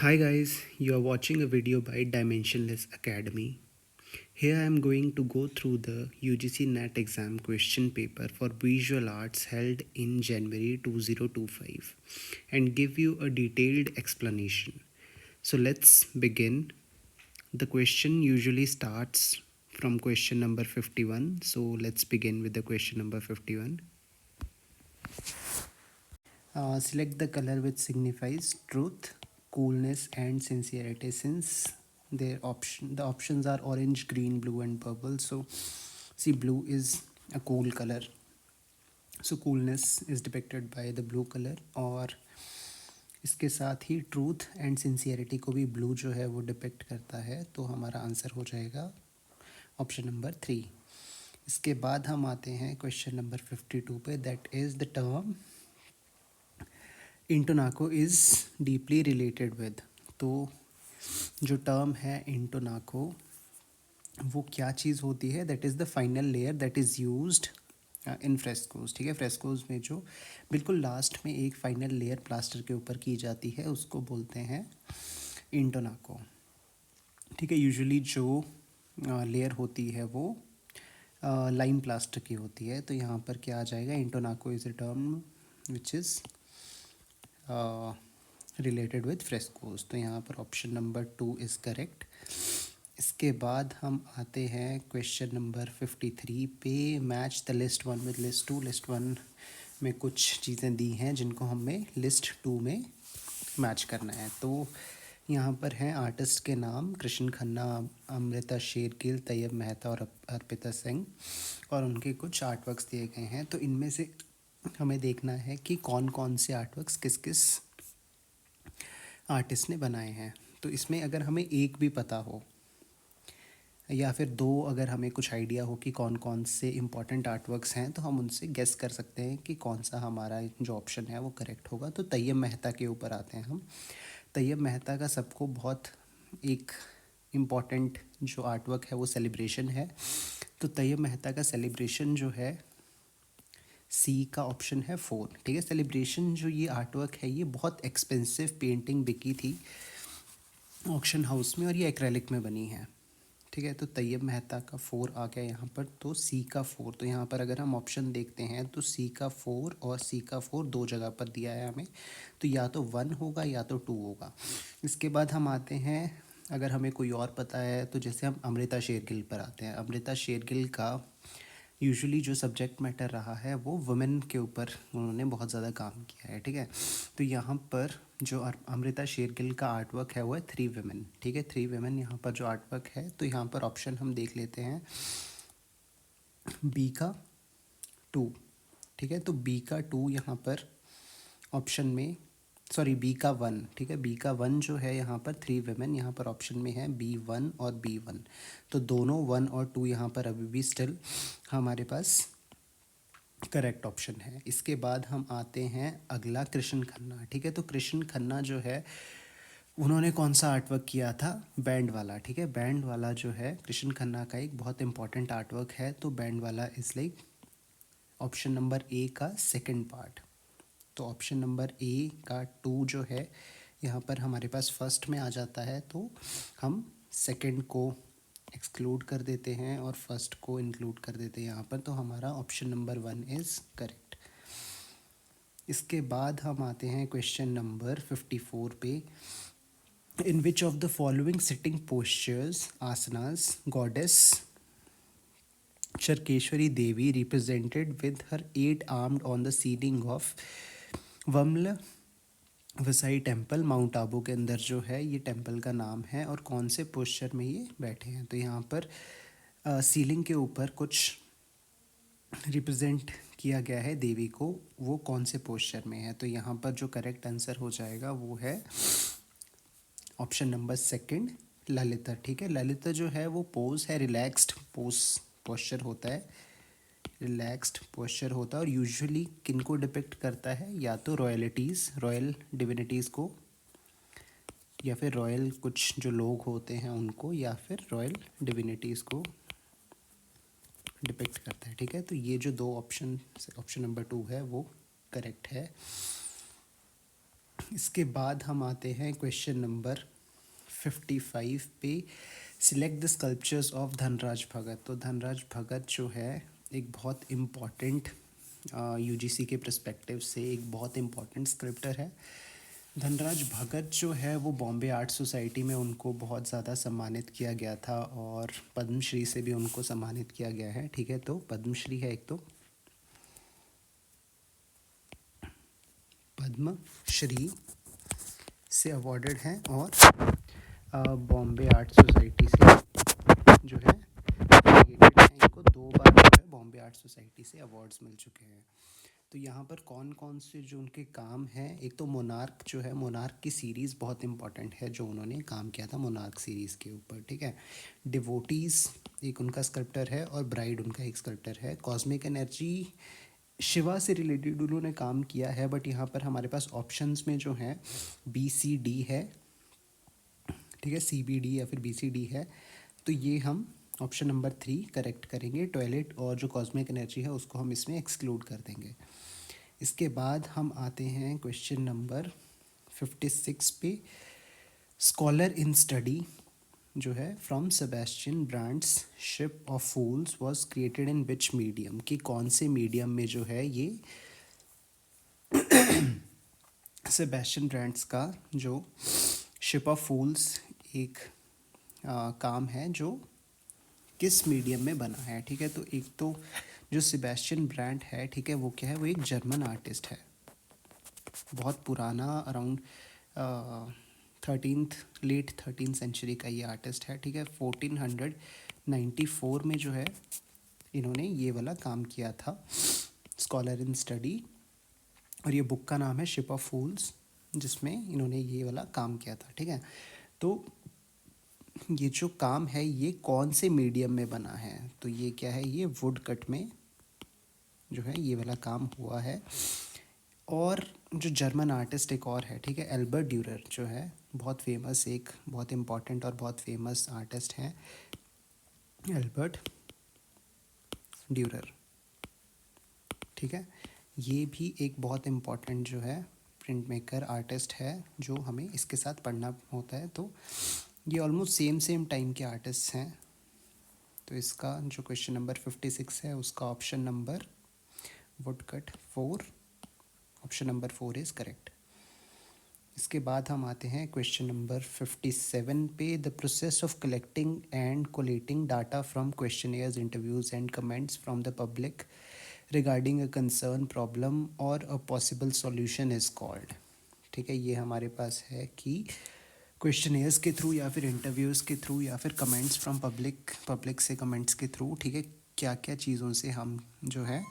Hi guys, you are watching a video by Dimensionless Academy. Here I am going to go through the UGC NET exam question paper for visual arts held in January 2025 and give you a detailed explanation. So let's begin. The question usually starts from question number 51. So let's begin with the question number 51. Select the color which signifies truth, coolness, and sincerity. Since the options are orange, green, blue, and purple. So, see, blue is a cool color. So coolness is depicted by the blue color और इसके साथ ही truth and sincerity को भी blue जो है वो depict करता है. तो हमारा आंसर हो जाएगा ऑप्शन नंबर 3. इसके बाद हम आते हैं क्वेश्चन नंबर 52 पे. That is the term intonaco is deeply related with. तो जो टर्म है इंटोनाको वो क्या चीज़ होती है? That is the final layer that is used in frescoes. ठीक है, फ्रेस्कोज में जो बिल्कुल लास्ट में एक फाइनल लेयर प्लास्टर के ऊपर की जाती है उसको बोलते हैं इंटोनाको. ठीक है, यूजुअली जो लेयर होती है वो लाइम प्लास्टर की होती है. तो यहाँ पर क्या आ जाएगा? Intonaco is a term which is related with frescoes. तो यहाँ पर ऑप्शन नंबर 2 इज़ करेक्ट. इसके बाद हम आते हैं क्वेश्चन नंबर 53 पे. Match the list 1 with list 2. List 1 में कुछ चीज़ें दी हैं जिनको हमें लिस्ट 2 में मैच करना है. तो यहाँ पर हैं आर्टिस्ट के नाम: कृष्ण खन्ना, अमृता शेरगिल, तैयब मेहता और अर्पिता सिंह, और उनके कुछ आर्टवर्क्स दिए गए हैं. तो इनमें से हमें देखना है कि कौन कौन से आर्टवर्क्स किस किस आर्टिस्ट ने बनाए हैं. तो इसमें अगर हमें एक भी पता हो या फिर दो अगर हमें कुछ आइडिया हो कि कौन कौन से इम्पॉर्टेंट आर्टवर्क्स हैं तो हम उनसे गेस कर सकते हैं कि कौन सा हमारा जो ऑप्शन है वो करेक्ट होगा. तो तैयब मेहता के ऊपर आते हैं हम. तैयब मेहता का सबको बहुत एक इम्पॉर्टेंट जो आर्टवर्क है वो सेलिब्रेशन है. तो तैयब मेहता का सेलिब्रेशन जो है सी का ऑप्शन है 4. ठीक है, सेलिब्रेशन जो ये आर्टवर्क है ये बहुत एक्सपेंसिव पेंटिंग बिकी थी ऑक्शन हाउस में और ये एक्रेलिक में बनी है. ठीक है, तो तैयब मेहता का 4 आ गया यहाँ पर. तो सी का 4. तो यहाँ पर अगर हम ऑप्शन देखते हैं तो सी का 4 और सी का 4 दो जगह पर दिया है हमें. तो या तो 1 होगा या तो 2 होगा. इसके बाद हम आते हैं, अगर हमें कोई और पता है तो जैसे हम अमृता शेरगिल पर आते हैं. अमृता शेरगिल का यूजुअली जो सब्जेक्ट मैटर रहा है वो वुमेन के ऊपर उन्होंने बहुत ज़्यादा काम किया है. ठीक है, तो यहाँ पर जो अमृता शेरगिल का आर्टवर्क है वो है 3 वुमेन. ठीक है, 3 वुमेन यहाँ पर जो आर्टवर्क है. तो यहाँ पर ऑप्शन हम देख लेते हैं बी का 2. ठीक है, तो बी का 2 यहाँ पर ऑप्शन में, सॉरी बी का 1. ठीक है, बी का 1 जो है यहाँ पर 3 वुमेन यहाँ पर ऑप्शन में है B1 और B1. तो दोनों 1 और 2 यहाँ पर अभी भी स्टिल हमारे पास करेक्ट ऑप्शन है. इसके बाद हम आते हैं अगला कृष्ण खन्ना. ठीक है, तो कृष्ण खन्ना जो है उन्होंने कौन सा आर्टवर्क किया था? बैंड वाला. ठीक है, बैंड वाला जो है कृष्ण खन्ना का एक बहुत इंपॉर्टेंट आर्टवर्क है. तो बैंड वाला is like option number A का सेकंड पार्ट. तो ऑप्शन नंबर ए का 2 जो है यहाँ पर हमारे पास फर्स्ट में आ जाता है. तो हम सेकंड को एक्सक्लूड कर देते हैं और फर्स्ट को इंक्लूड कर देते हैं यहाँ पर. तो हमारा ऑप्शन नंबर 1 इज़ करेक्ट. इसके बाद हम आते हैं क्वेश्चन नंबर 54 पे. In which of the following sitting postures asanas goddess Charkeshwari Devi represented with her 8 armed on the ceiling of Vimal Vasahi temple Mount Abu के अंदर जो है ये टेम्पल का नाम है और कौन से पोस्चर में ये बैठे हैं. तो यहाँ पर सीलिंग के ऊपर कुछ रिप्रेजेंट किया गया है देवी को, वो कौन से पोस्चर में है. तो यहाँ पर जो करेक्ट आंसर हो जाएगा वो है ऑप्शन नंबर 2 ललिता. ठीक है, ललिता जो है वो पोज है, रिलैक्स्ड पोस्चर होता है, रिलैक्स्ड पोस्चर होता है और यूजुअली किन को डिपिक्ट करता है? या तो रॉयल्टीज़, रॉयल डिविनिटीज़ को, या फिर रॉयल कुछ जो लोग होते हैं उनको, या फिर रॉयल डिविनिटीज़ को डिपिक्ट करता है. ठीक है, तो ये जो दो ऑप्शन, ऑप्शन नंबर 2 है वो करेक्ट है. इसके बाद हम आते हैं क्वेश्चन नंबर 55 पे। Select the sculptures of Dhanraj Bhagat. तो धनराज भगत जो है एक बहुत इम्पॉर्टेंट यूजीसी के पर्सपेक्टिव से एक बहुत इम्पॉर्टेंट स्क्रिप्टर है। धनराज भगत जो है वो बॉम्बे आर्ट सोसाइटी में उनको बहुत ज़्यादा सम्मानित किया गया था और पद्मश्री से भी उनको सम्मानित किया गया है। ठीक है, तो पद्मश्री है एक, तो पद्मश्री से अवॉर्डेड हैं और बॉम्बे आर्ट सोसाइटी से जो है एफिलिएटेड हैं। इनको 2 बार जो है बॉम्बे आर्ट सोसाइटी से अवार्ड्स मिल चुके हैं। तो यहाँ पर कौन कौन से जो उनके काम हैं, एक तो मोनार्क जो है, मोनार्क की सीरीज़ बहुत इंपॉर्टेंट है जो उन्होंने काम किया था मोनार्क सीरीज़ के ऊपर। ठीक है, डिवोटीज़ एक उनका स्कल्प्टर है और ब्राइड उनका एक स्कल्प्टर है। कॉस्मिक एनर्जी शिवा से रिलेटेड उन्होंने काम किया है, बट यहाँ पर हमारे पास ऑप्शंस में जो है BCD है। ठीक है, CBD या फिर BCD है, तो ये हम ऑप्शन नंबर 3 करेक्ट करेंगे। टॉयलेट और जो कॉस्मिक एनर्जी है उसको हम इसमें एक्सक्लूड कर देंगे। इसके बाद हम आते हैं क्वेश्चन नंबर 56 पे। स्कॉलर इन स्टडी जो है from Sebastian brands ship of fools was created in which medium, कि कौन से मीडियम में जो है ये सेबेस्टियन ब्रांड्स का जो शिप ऑफ फूल्स एक काम है जो किस मीडियम में बना है। ठीक है, तो एक तो जो सेबेस्टियन ब्रांड है, ठीक है, वो क्या है, वो एक जर्मन आर्टिस्ट है, बहुत पुराना, अराउंड 13th सेंचुरी का ये आर्टिस्ट है। ठीक है, 1494 में जो है इन्होंने ये वाला काम किया था, स्कॉलर इन स्टडी, और ये बुक का नाम है शिप ऑफ फूल्स, जिसमें इन्होंने ये वाला काम किया था। ठीक है, तो ये जो काम है ये कौन से मीडियम में बना है, तो ये क्या है, ये वुड कट में जो है ये वाला काम हुआ है। और जो जर्मन आर्टिस्ट एक और है, ठीक है, एल्बर्ट ड्यूरर जो है बहुत फेमस, एक बहुत इम्पॉर्टेंट और बहुत फेमस आर्टिस्ट हैं, एल्बर्ट ड्यूरर। ठीक है, ये भी एक बहुत इम्पॉर्टेंट जो है प्रिंट मेकर आर्टिस्ट है जो हमें इसके साथ पढ़ना होता है। तो ये ऑलमोस्ट सेम टाइम के आर्टिस्ट हैं। तो इसका जो क्वेश्चन नंबर 56 है उसका option number woodcut 4, option number 4 is correct. इसके बाद हम आते हैं क्वेश्चन नंबर 57 पे। The process of collecting and collating data from questionnaires, interviews and comments from the public regarding a concern, problem और a possible solution is called. ठीक है, ये हमारे पास है कि क्वेश्चनियर्स के थ्रू या फिर इंटरव्यूज़ के थ्रू या फिर कमेंट्स फ्रॉम पब्लिक से कमेंट्स के थ्रू, ठीक है, क्या क्या चीज़ों से हम जो है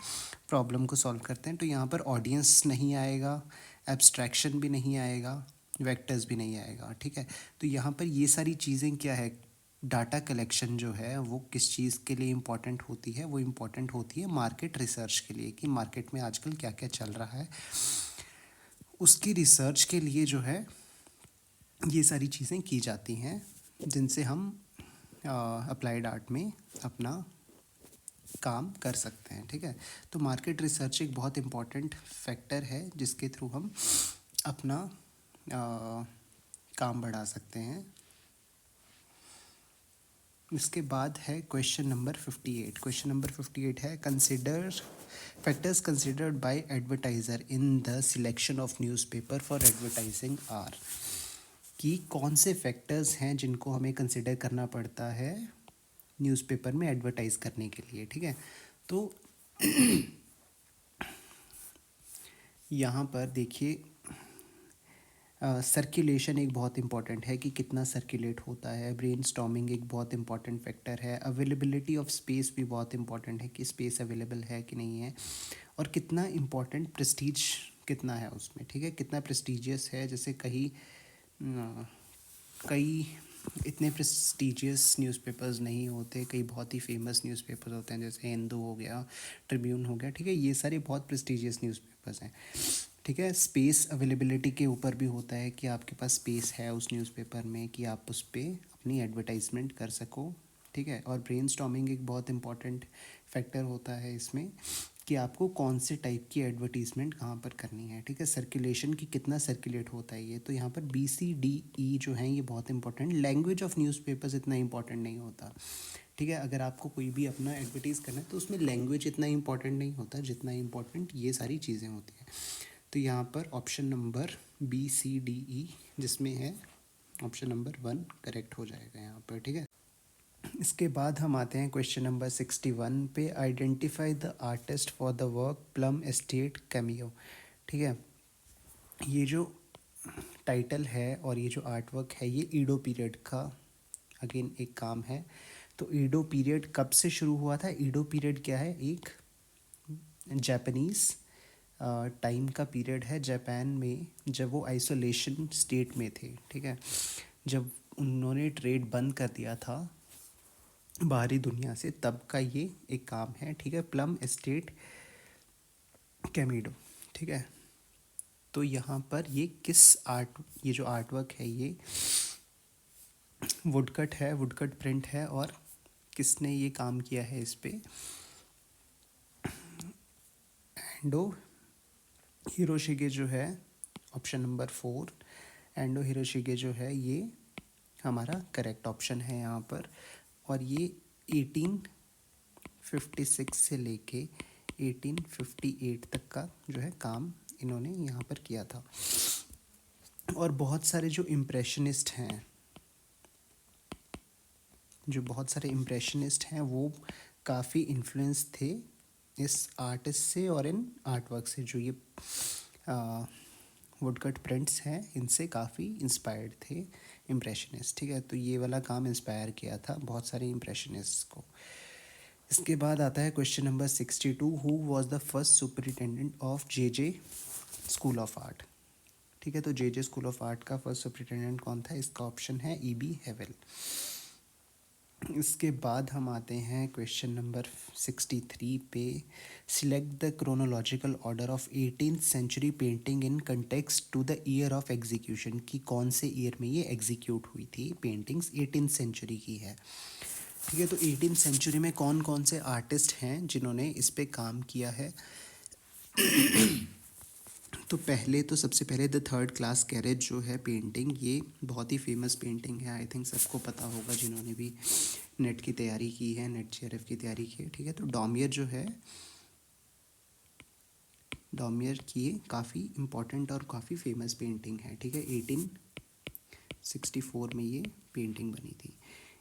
प्रॉब्लम को सॉल्व करते हैं। तो यहाँ पर ऑडियंस नहीं आएगा, एब्स्ट्रैक्शन भी नहीं आएगा, वेक्टर्स भी नहीं आएगा। ठीक है, तो यहाँ पर ये सारी चीज़ें क्या है, डाटा कलेक्शन जो है वो किस चीज़ के लिए इम्पॉर्टेंट होती है, वो इम्पॉर्टेंट होती है मार्केट रिसर्च के लिए, कि मार्केट में आजकल क्या क्या चल रहा है, उसकी रिसर्च के लिए जो है ये सारी चीज़ें की जाती हैं, जिनसे हम अप्लाइड आर्ट में अपना काम कर सकते हैं। ठीक है, तो मार्केट रिसर्च एक बहुत इम्पॉर्टेंट फैक्टर है जिसके थ्रू हम अपना काम बढ़ा सकते हैं। इसके बाद है क्वेश्चन नंबर 58। क्वेश्चन नंबर 58 है, consider factors considered by advertiser in the selection of newspaper for advertising are, कि कौन से फैक्टर्स हैं जिनको हमें कंसिडर करना पड़ता है न्यूज़पेपर में एडवर्टाइज़ करने के लिए। ठीक है, तो यहाँ पर देखिए सर्कुलेशन एक बहुत इंपॉर्टेंट है, कि कितना सर्कुलेट होता है। ब्रेनस्टॉर्मिंग एक बहुत इंपॉर्टेंट फैक्टर है। अवेलेबिलिटी ऑफ स्पेस भी बहुत इंपॉर्टेंट है, कि स्पेस अवेलेबल है कि नहीं है, और कितना इम्पॉर्टेंट प्रेस्टीज कितना है उसमें। ठीक है, कितना प्रेस्टीजियस है, जैसे कई इतने प्रेस्टीजियस न्यूज़पेपर्स नहीं होते, कई बहुत ही फेमस न्यूज़पेपर्स होते हैं, जैसे हिंदू हो गया, ट्रिब्यून हो गया। ठीक है, ये सारे बहुत प्रेस्टीजियस न्यूज़पेपर्स हैं। ठीक है, स्पेस अवेलेबिलिटी के ऊपर भी होता है कि आपके पास स्पेस है उस न्यूज़पेपर में कि आप उस पर अपनी एडवर्टाइजमेंट कर सको। ठीक है, और ब्रेनस्टॉर्मिंग एक बहुत इंपॉर्टेंट फैक्टर होता है इसमें, कि आपको कौन से टाइप की एडवर्टीज़मेंट कहाँ पर करनी है, ठीक है। सर्कुलेशन की कितना सर्कुलेट होता है ये, तो यहाँ पर BCDE जो है ये बहुत इंपॉर्टेंट। लैंग्वेज ऑफ न्यूज़पेपर्स इतना इंपॉर्टेंट नहीं होता, ठीक है। अगर आपको कोई भी अपना एडवर्टीज़ करना है तो उसमें लैंग्वेज इतना इंपॉर्टेंट नहीं होता जितना इंपॉर्टेंट ये सारी चीज़ें होती हैं। तो यहाँ पर ऑप्शन नंबर BCDE जिसमें है ऑप्शन नंबर 1 करेक्ट हो जाएगा यहाँ पर, ठीक है। इसके बाद हम आते हैं क्वेश्चन नंबर 61 पे। Identify the artist for the work plum estate cameo, ठीक है। ये जो टाइटल है और ये जो आर्ट वर्क है ये ईडो पीरियड का अगेन एक काम है। तो ईडो पीरियड कब से शुरू हुआ था? ईडो पीरियड क्या है? एक जापानीज़ टाइम का पीरियड है जापान में, जब वो आइसोलेशन स्टेट में थे, ठीक है। जब उन्होंने ट्रेड बंद कर दिया था बाहरी दुनिया से, तब का ये एक काम है, ठीक है। प्लम एस्टेट कैमिडो, ठीक है। तो यहाँ पर ये ये जो आर्ट वर्क है ये वुडकट है, वुडकट प्रिंट है। और किसने ये काम किया है इस पे? एंडो हिरोशिगे जो है, ऑप्शन नंबर 4 एंडो हिरोशिगे जो है ये हमारा करेक्ट ऑप्शन है यहाँ पर। और ये 1856 से लेके 1858 तक का जो है काम इन्होंने यहाँ पर किया था। और बहुत सारे जो इम्प्रेशनिस्ट हैं वो काफ़ी इन्फ्लुएंस थे इस आर्टिस्ट से और इन आर्ट वर्क से। जो ये वुडकट प्रिंट्स हैं इनसे काफ़ी इंस्पायर्ड थे इम्प्रेशनिस्ट, ठीक है। तो ये वाला काम इंस्पायर किया था बहुत सारे इम्प्रेशनिस्ट को। इसके बाद आता है question number 62। Who was the first superintendent of JJ school of art, ठीक है। तो JJ स्कूल ऑफ आर्ट का फर्स्ट सुपरिटेंडेंट कौन था? इसका ऑप्शन है EB हेवल। इसके बाद हम आते हैं क्वेश्चन नंबर 63 पे। Select the chronological order of 18th century painting in context to the year of execution, कि कौन से ईयर में ये एग्जीक्यूट हुई थी पेंटिंग्स 18th सेंचुरी की है, ठीक है। तो 18th सेंचुरी में कौन कौन से आर्टिस्ट हैं जिन्होंने इस पे काम किया है? तो सबसे पहले द थर्ड क्लास कैरेज जो है पेंटिंग, ये बहुत ही फेमस पेंटिंग है। आई थिंक सबको पता होगा जिन्होंने भी नेट की तैयारी की है, नेट JRF की तैयारी की है, ठीक है। तो डॉमियर जो है, डॉमियर की काफ़ी इम्पोर्टेंट और काफ़ी फेमस पेंटिंग है, ठीक है। 1864 में ये पेंटिंग बनी थी।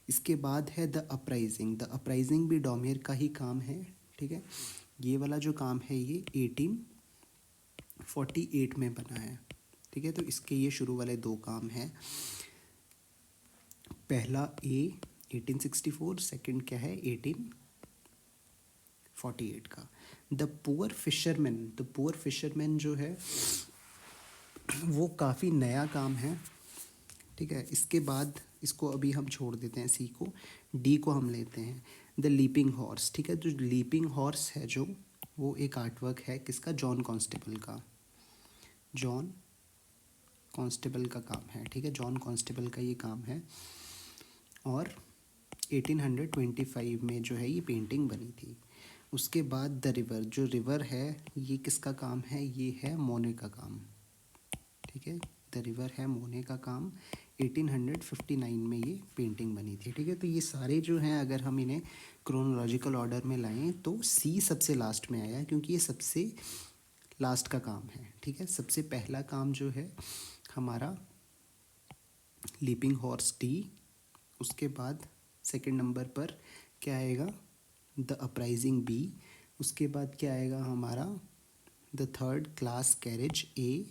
इसके बाद है द अपराइजिंग। द अपराइजिंग भी डॉमियर का ही काम है, ठीक है। ये वाला जो काम है ये 1848 में बना है, ठीक है। तो इसके ये शुरू वाले दो काम हैं। पहला 1864, सेकंड क्या है 1848 का। द पुअर फिशरमैन जो है वो काफ़ी नया काम है, ठीक है। इसके बाद इसको अभी हम छोड़ देते हैं, सी को, डी को हम लेते हैं। द लीपिंग हॉर्स, ठीक है। जो लीपिंग हॉर्स है जो, वो एक आर्टवर्क है किसका? जॉन कॉन्स्टेबल का। जॉन कॉन्स्टेबल का काम है, ठीक है। जॉन कॉन्स्टेबल का ये काम है। और 1825 में जो है ये पेंटिंग बनी थी। उसके बाद द रिवर, जो रिवर है ये किसका काम है? ये है मोने का काम, ठीक है। द रिवर है मोने का काम। 1859 में ये पेंटिंग बनी थी, ठीक है। तो ये सारे जो हैं अगर हम इन्हें क्रोनोलॉजिकल ऑर्डर में लाएं तो सी सबसे लास्ट में आया क्योंकि ये सबसे लास्ट का काम है, ठीक है। सबसे पहला काम जो है हमारा लीपिंग हॉर्स डी। उसके बाद सेकंड नंबर पर क्या आएगा? The uprising B. उसके बाद क्या आएगा हमारा? The third class carriage A.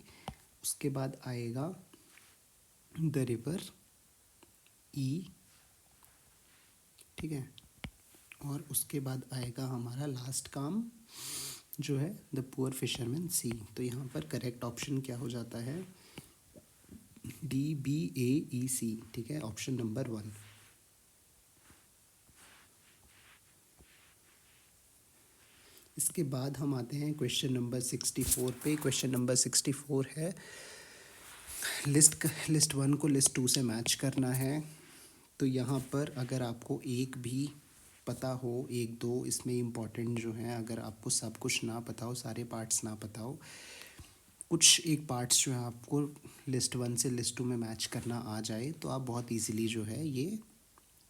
उसके बाद आएगा द रिवर ई, ठीक है। और उसके बाद आएगा हमारा लास्ट काम जो है द पुअर फिशरमैन सी। तो यहाँ पर करेक्ट ऑप्शन क्या हो जाता है? DBAEC, ठीक है, ऑप्शन नंबर 1। इसके बाद हम आते हैं क्वेश्चन नंबर 64 पे। क्वेश्चन नंबर 64 है लिस्ट 1 को लिस्ट 2 से मैच करना है। तो यहाँ पर अगर आपको एक भी पता हो, एक दो इसमें इम्पॉर्टेंट जो हैं, अगर आपको सब कुछ ना पता हो, सारे पार्ट्स ना पता हो, कुछ एक पार्ट्स जो है आपको लिस्ट 1 से लिस्ट 2 में मैच करना आ जाए, तो आप बहुत इजीली जो है ये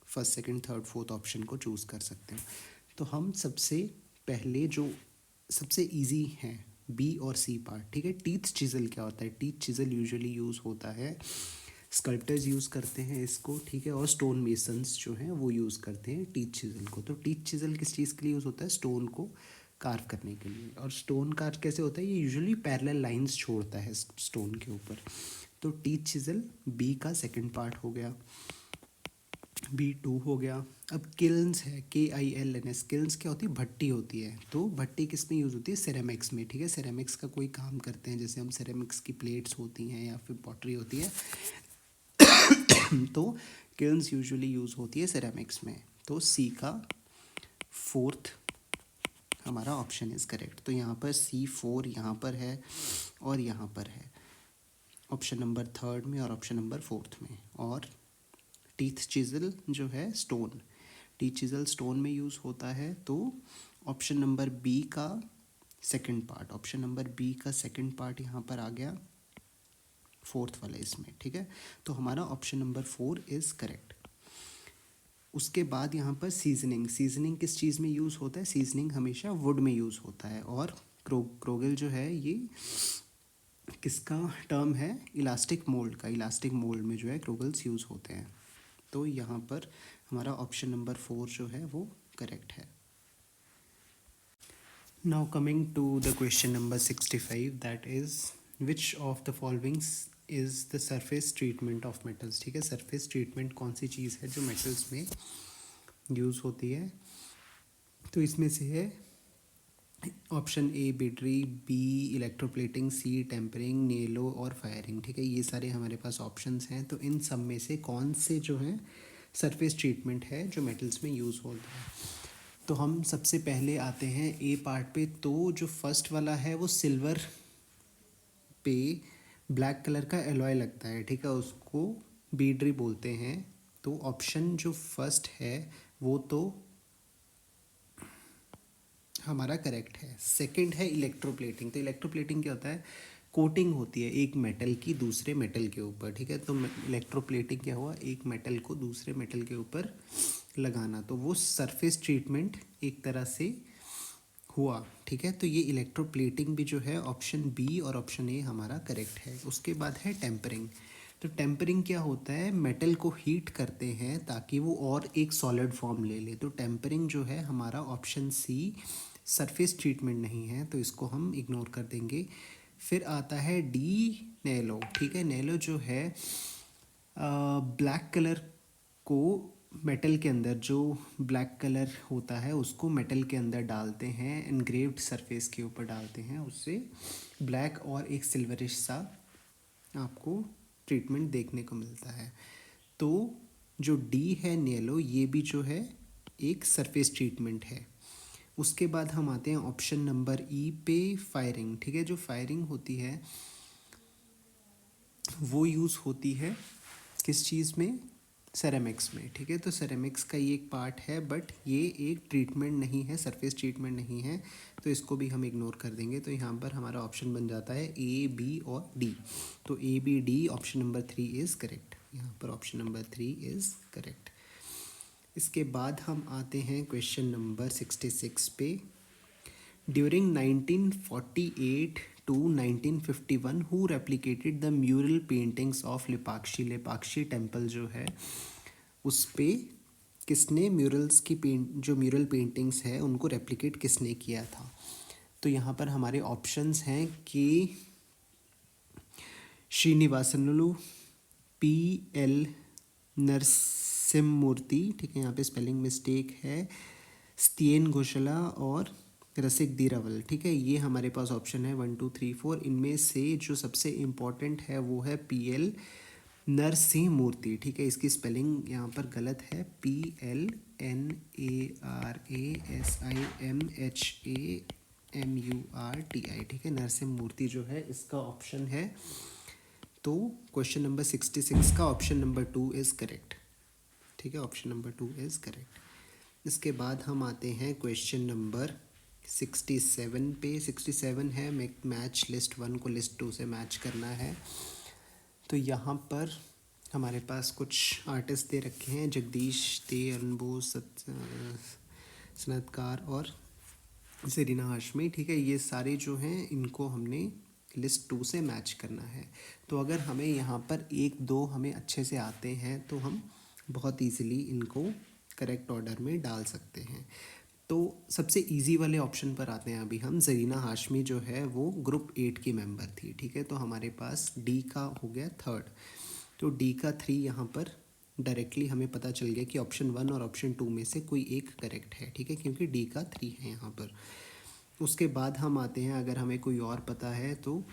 first second third fourth option को चूज़ कर सकते हो। तो हम सबसे पहले जो सबसे इजी हैं बी और सी पार्ट, ठीक है। टीथ चिजल क्या होता है? टीथ चिजल यूजुअली यूज़ होता है, स्कल्प्टर्स यूज़ करते हैं इसको, ठीक है, और स्टोन मेसन्स जो हैं वो यूज़ करते हैं टीथ चिजल को। तो टीथ चिजल किस चीज़ के लिए यूज़ होता है? स्टोन को कार्व करने के लिए। और स्टोन कार्व कैसे होता है? ये यूजुअली पैरेलल लाइंस छोड़ता है स्टोन के ऊपर। तो टीथ चिजल बी का सेकंड पार्ट हो गया, B2 हो गया। अब किल्न्स है, KILNS। किल्न्स क्या होती है? भट्टी होती है। तो भट्टी किस में यूज़ होती है? सिरेमिक्स में, ठीक है। सिरेमिक्स का कोई काम करते हैं, जैसे हम सिरेमिक्स की प्लेट्स होती हैं या फिर पॉटरी होती है तो किल्न्स यूजुअली यूज़ होती है सिरेमिक्स में। तो सी का फोर्थ हमारा ऑप्शन इज़ करेक्ट। तो यहाँ पर C4 यहाँ पर है और यहाँ पर है, ऑप्शन नंबर थर्ड में और ऑप्शन नंबर फोर्थ में। और टीथ चिजल जो है स्टोन, टीथ चिजल स्टोन में यूज़ होता है। तो ऑप्शन नंबर बी का second part, option number B का सेकंड पार्ट यहाँ पर आ गया फोर्थ वाले इसमें, ठीक है। तो हमारा ऑप्शन नंबर 4 इज़ करेक्ट। उसके बाद यहाँ पर सीजनिंग, सीजनिंग किस चीज़ में यूज़ होता है? सीजनिंग हमेशा वुड में यूज़ होता है। और क्रोगल जो है ये किसका टर्म है? इलास्टिक मोल्ड का। इलास्टिक मोल्ड में जो है क्रोगल्स यूज़ होते हैं। तो यहाँ पर हमारा ऑप्शन नंबर 4 जो है वो करेक्ट है। Now coming to the question number 65, that is which of the followings is the surface treatment of metals, ठीक है। सरफेस ट्रीटमेंट कौन सी चीज़ है जो मेटल्स में यूज़ होती है? तो इसमें से है option A battery, B electroplating, C tempering, नेलो और फायरिंग, ठीक है। ये सारे हमारे पास ऑप्शंस हैं। तो इन सब में से कौन से जो हैं सरफेस ट्रीटमेंट है जो मेटल्स में यूज़ होता है? तो हम सबसे पहले आते हैं ए पार्ट पे। तो जो फर्स्ट वाला है वो सिल्वर पे ब्लैक कलर का एलॉय लगता है, ठीक है, उसको बीड्री बोलते हैं। तो ऑप्शन जो फर्स्ट है वो तो हमारा करेक्ट है। सेकंड है इलेक्ट्रोप्लेटिंग। तो इलेक्ट्रोप्लेटिंग क्या होता है? कोटिंग होती है एक मेटल की दूसरे मेटल के ऊपर, ठीक है। तो इलेक्ट्रोप्लेटिंग क्या हुआ? एक मेटल को दूसरे मेटल के ऊपर लगाना। तो वो सरफेस ट्रीटमेंट एक तरह से हुआ, ठीक है। तो ये इलेक्ट्रोप्लेटिंग भी जो है ऑप्शन बी और ऑप्शन ए हमारा करेक्ट है। उसके बाद है टेम्परिंग। तो टेम्परिंग क्या होता है? मेटल को हीट करते हैं ताकि वो और एक सॉलिड फॉर्म ले ले। तो टेम्परिंग जो है हमारा ऑप्शन सी सरफेस ट्रीटमेंट नहीं है, तो इसको हम इग्नोर कर देंगे। फिर आता है डी नेलो, ठीक है। नेलो जो है ब्लैक कलर को मेटल के अंदर, जो ब्लैक कलर होता है उसको मेटल के अंदर डालते हैं, इनग्रेव्ड सरफेस के ऊपर डालते हैं, उससे ब्लैक और एक सिल्वरिश सा आपको ट्रीटमेंट देखने को मिलता है। तो जो डी है नेलो, ये भी जो है एक सरफेस ट्रीटमेंट है। उसके बाद हम आते हैं ऑप्शन नंबर ई पे, फायरिंग, ठीक है। जो फायरिंग होती है वो यूज़ होती है किस चीज़ में? सेरेमिक्स में, ठीक है। तो सेरेमिक्स का ये एक पार्ट है, बट ये एक ट्रीटमेंट नहीं है, सरफेस ट्रीटमेंट नहीं है, तो इसको भी हम इग्नोर कर देंगे। तो यहाँ पर हमारा ऑप्शन बन जाता है ए, बी और डी। तो A, B, D, option number 3 is correct. यहाँ पर ऑप्शन नंबर 3 इज़ करेक्ट। इसके बाद हम आते हैं क्वेश्चन नंबर 66 पे। During 1948 to 1951 who replicated the mural paintings of Lepakshi. Lepakshi temple जो है उस पे किसने म्यूरल्स की जो म्यूरल पेंटिंग्स है उनको रेप्लिकेट किसने किया था? तो यहाँ पर हमारे ऑप्शंस हैं कि श्रीनिवासनुलु, PL नरसिम्मूर्ति, ठीक है, यहाँ पे स्पेलिंग मिस्टेक है, स्तियन घोषला और रसिक दीरावल, ठीक है। ये हमारे पास ऑप्शन है 1 2 3 4। इनमें से जो सबसे इम्पॉर्टेंट है वो है PL नरसिंह मूर्ति, ठीक है। इसकी स्पेलिंग यहाँ पर गलत है, PLNARASIMHAMURTI, ठीक है। नरसिंह मूर्ति जो है इसका ऑप्शन है। तो क्वेश्चन नंबर 66 का ऑप्शन नंबर 2 इज़ करेक्ट, ठीक है। Option number 2 is correct. इसके बाद हम आते हैं क्वेश्चन नंबर 67 पे। 67 है मैच लिस्ट 1 को लिस्ट 2 से मैच करना है। तो यहाँ पर हमारे पास कुछ आर्टिस्ट दे रखे हैं, जगदीश दे, अरुण बोस, सनतकार और ज़रीना हाशमी। ठीक है, ये सारे जो हैं इनको हमने लिस्ट 2 से मैच करना है। तो अगर हमें यहाँ पर 1 2 हमें अच्छे से आते हैं तो हम बहुत ईजिली इनको करेक्ट ऑर्डर में डाल सकते हैं। तो सबसे इजी वाले ऑप्शन पर आते हैं अभी हम। ज़रीना हाशमी जो है वो ग्रुप 8 की मेंबर थी। ठीक है, तो हमारे पास डी का हो गया 3rd, तो डी का 3 यहाँ पर डायरेक्टली हमें पता चल गया कि ऑप्शन 1 और ऑप्शन 2 में से कोई एक करेक्ट है। ठीक है, क्योंकि डी का 3 है यहाँ पर। उसके बाद हम आते हैं, अगर हमें कोई और पता है तो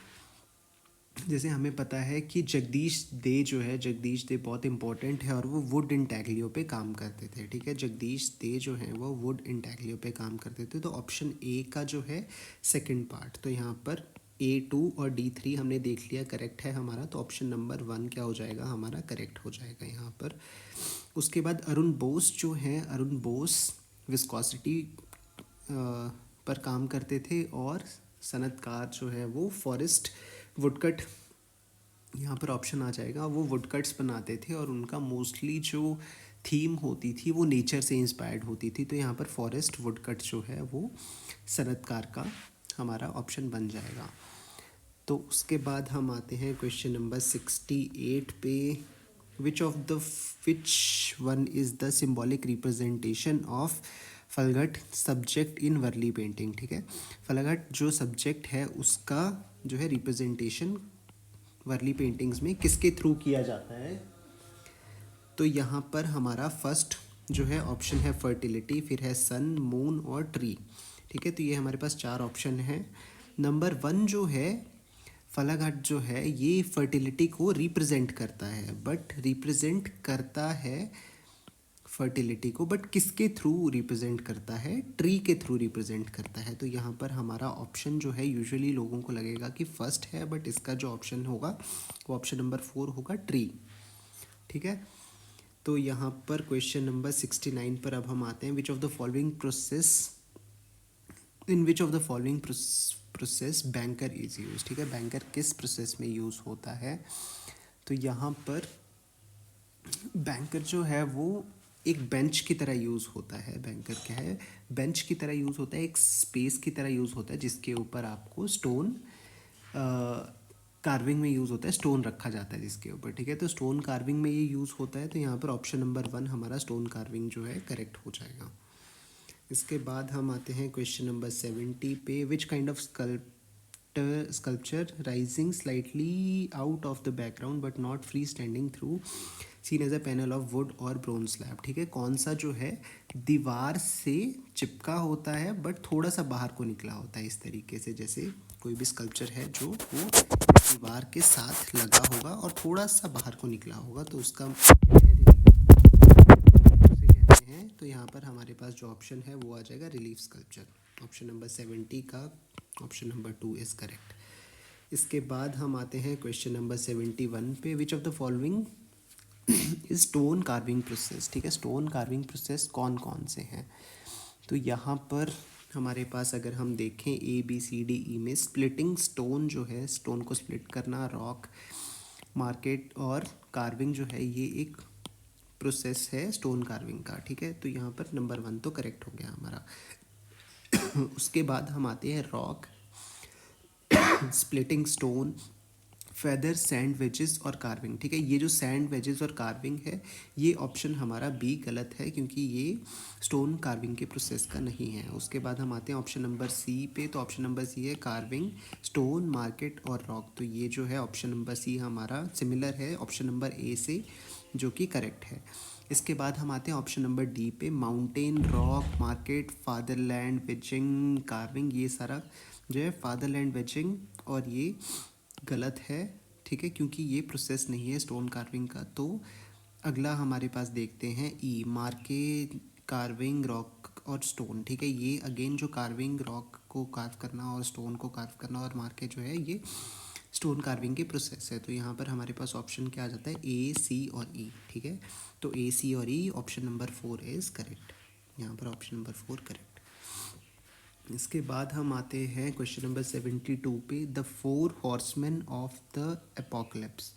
जैसे हमें पता है कि जगदीश दे जो है, जगदीश दे बहुत इंपॉर्टेंट है और वो वुड इंटैग्लियो पे काम करते थे। ठीक है, जगदीश दे जो है वो वुड इंटैग्लियो पे काम करते थे। तो ऑप्शन ए का जो है सेकंड पार्ट, तो यहाँ पर A2 और D3 हमने देख लिया करेक्ट है हमारा, तो ऑप्शन नंबर 1 क्या हो जाएगा हमारा, करेक्ट हो जाएगा यहाँ पर। उसके बाद अरुण बोस जो हैं, अरुण बोस विस्कोसिटी पर काम करते थे और सनतकार जो है वो फॉरेस्ट वुडकट, यहाँ पर ऑप्शन आ जाएगा, वो वुडकट्स बनाते थे और उनका मोस्टली जो थीम होती थी वो नेचर से इंस्पायर्ड होती थी। तो यहाँ पर फॉरेस्ट वुडकट जो है वो सनतकार का हमारा ऑप्शन बन जाएगा। तो उसके बाद हम आते हैं क्वेश्चन नंबर 68 पे। Which one is the symbolic representation of Palghat subject in Warli painting. ठीक है, फलगट जो सब्जेक्ट है उसका जो है रिप्रेजेंटेशन वर्ली पेंटिंग्स में किसके थ्रू किया जाता है। तो यहाँ पर हमारा फर्स्ट जो है ऑप्शन है फर्टिलिटी, फिर है सन, मून और ट्री। ठीक है, तो ये हमारे पास 4 ऑप्शन है। नंबर 1 जो है फलाघाट जो है ये फर्टिलिटी को रिप्रेजेंट करता है, बट रिप्रेजेंट करता है फर्टिलिटी को, बट किसके थ्रू रिप्रेजेंट करता है, ट्री के थ्रू रिप्रेजेंट करता है। तो यहाँ पर हमारा ऑप्शन जो है यूजुअली लोगों को लगेगा कि फर्स्ट है, बट इसका जो ऑप्शन होगा वो ऑप्शन नंबर 4 होगा, ट्री। ठीक है, तो यहाँ पर क्वेश्चन नंबर 69 पर अब हम आते हैं। विच of the following process banker is use. ठीक है, बैंकर किस प्रोसेस में यूज़ होता है। तो यहाँ पर बैंकर जो है वो एक बेंच की तरह यूज़ होता है। बैंकर क्या है, बेंच की तरह यूज़ होता है, एक स्पेस की तरह यूज़ होता है जिसके ऊपर आपको स्टोन कार्विंग में यूज़ होता है, स्टोन रखा जाता है जिसके ऊपर। ठीक है, तो स्टोन कार्विंग में ये यूज़ होता है। तो यहाँ पर ऑप्शन नंबर 1 हमारा स्टोन कार्विंग जो है करेक्ट हो जाएगा। इसके बाद हम आते हैं क्वेश्चन नंबर 70 पे। Which kind of sculpture rising slightly out of the background but not free standing through seen as a panel of wood or bronze slab। ठीक है, कौन सा जो है दीवार से चिपका होता है बट थोड़ा सा बाहर को निकला होता है, इस तरीके से जैसे कोई भी स्कल्पचर है जो वो दीवार के साथ लगा होगा और थोड़ा सा बाहर को निकला होगा, तो उसका कहते हैं। तो यहाँ पर हमारे पास जो ऑप्शन है वो आ जाएगा रिलीफ स्कल्पचर। ऑप्शन नंबर 70 का ऑप्शन नंबर 2 इज़ करेक्ट। इसके बाद हम आते हैं क्वेश्चन नंबर 71 पे। विच of the following is stone carving process. ठीक है, स्टोन कार्विंग प्रोसेस कौन कौन से हैं। तो यहाँ पर हमारे पास अगर हम देखें ABCDE में स्प्लिटिंग स्टोन जो है, स्टोन को स्प्लिट करना, रॉक मार्केट और कार्विंग जो है ये एक प्रोसेस है स्टोन कार्विंग का। ठीक है, तो यहाँ पर नंबर 1 तो करेक्ट हो गया हमारा। उसके बाद हम आते हैं rock, splitting stone, feather, sand wages और कार्विंग। ठीक है, ये जो सैंड वेजेस और कार्विंग है ये ऑप्शन हमारा बी गलत है क्योंकि ये स्टोन कार्विंग के प्रोसेस का नहीं है। उसके बाद हम आते हैं ऑप्शन नंबर सी पे। तो ऑप्शन नंबर सी है कार्विंग, स्टोन, मार्केट और रॉक। तो ये जो है ऑप्शन नंबर सी हमारा सिमिलर है ऑप्शन नंबर ए से, जो कि करेक्ट है। इसके बाद हम आते हैं ऑप्शन नंबर डी पे, mountain, rock, market, fatherland, waging, carving. ये सारा जो है फादरलैंड, वेजिंग और ये गलत है। ठीक है, क्योंकि ये प्रोसेस नहीं है स्टोन कार्विंग का। तो अगला हमारे पास देखते हैं ई, मार्के, कार्विंग, रॉक और स्टोन। ठीक है, ये अगेन जो कार्विंग, रॉक को कार्व करना और स्टोन को कार्व करना और मार्के जो है ये स्टोन कार्विंग की प्रोसेस है। तो यहाँ पर हमारे पास ऑप्शन क्या आ जाता है, A, C और E। ठीक है, तो A, C और E option number 4 is correct. यहाँ पर ऑप्शन नंबर 4 करेक्ट। इसके बाद हम आते हैं क्वेश्चन नंबर 72 पे। The 4 horseman of the apocalypse